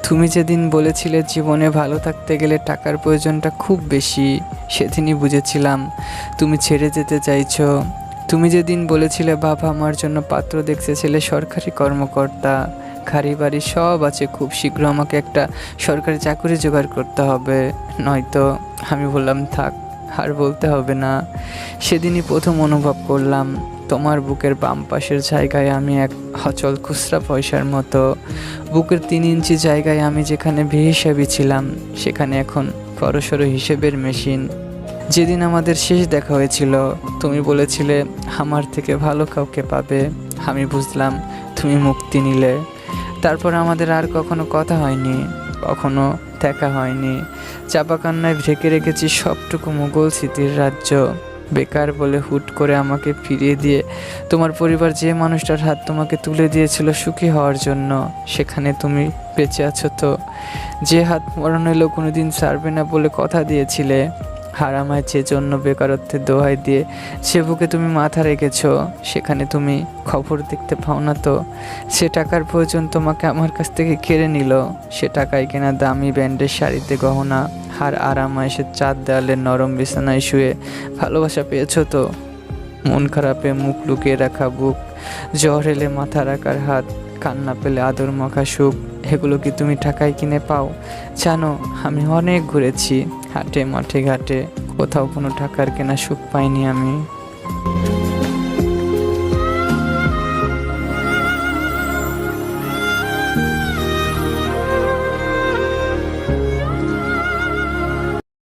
তুমি যেদিন বলেছিলে জীবনে ভালো থাকতে গেলে টাকার প্রয়োজনটা খুব বেশি, সেদিনই বুঝেছিলাম তুমি ছেড়ে যেতে চাইছো। তুমি যেদিন বলেছিলে বাবা আমার জন্য পাত্র দেখছে, ছেলে সরকারি কর্মকর্তা, গাড়ি বাড়ি সব আছে, খুব শীঘ্র আমাকে একটা সরকারি চাকরি জোগাড় করতে হবে, নয়তো। আমি বললাম থাক, আর বলতে হবে না। সেদিনই প্রথম অনুভব করলাম তোমার বুকের বাম পাশের জায়গায় আমি এক অচল খুচরা পয়সার মতো। বুকের 3 ইঞ্চি জায়গায় আমি যেখানে বেহিসাবি ছিলাম, সেখানে এখন বড়সড় হিসেবের মেশিন। যেদিন আমাদের শেষ দেখা হয়েছিল, তুমি বলেছিলে আমার থেকে ভালো কাউকে পাবে। আমি বুঝলাম তুমি মুক্তি নিলে। তারপর আমাদের আর কখনো কথা হয়নি, কখনো দেখা হয়নি। চাপা কান্নায় ঢেকে রেখেছি সবটুকু মুঘল স্মৃতির রাজ্য। বেকার বলে হুট করে আমাকে ফিরিয়ে দিয়ে তোমার পরিবার যে মানুষটার হাত তোমাকে তুলে দিয়েছিল সুখী হওয়ার জন্য, সেখানে তুমি বেঁচে আছো তো? যে হাত মরণ এলেও কোনোদিন ছাড়বে না বলে কথা দিয়েছিলে, আর আমায় যে জন্য বেকারত্বের দোহাই দিয়ে সে বুকে তুমি মাথা রেখেছো, সেখানে তুমি খবর দেখতে পাও না তো? সে টাকার প্রয়োজন তোমাকে আমার কাছ থেকে কেড়ে নিল। সে টাকায় কেনা দামি ব্যান্ডের শাড়িতে গহনা, আর আরামায়েশের চার দেওয়ালের নরম বিছানায় শুয়ে ভালোবাসা পেয়েছো তো? মন খারাপে মুখ লুকিয়ে রাখা বুক, জ্বর এলে মাথা রাখার হাত, কান্না পেলে আদর মাখা সুখ, এগুলো কি তুমি টাকায় কিনে পাও? জানো, আমি অনেক ঘুরেছি, হাটে মাঠে ঘাটে, কোথাও কোনো টাকার কেনা সুখ পাইনি আমি।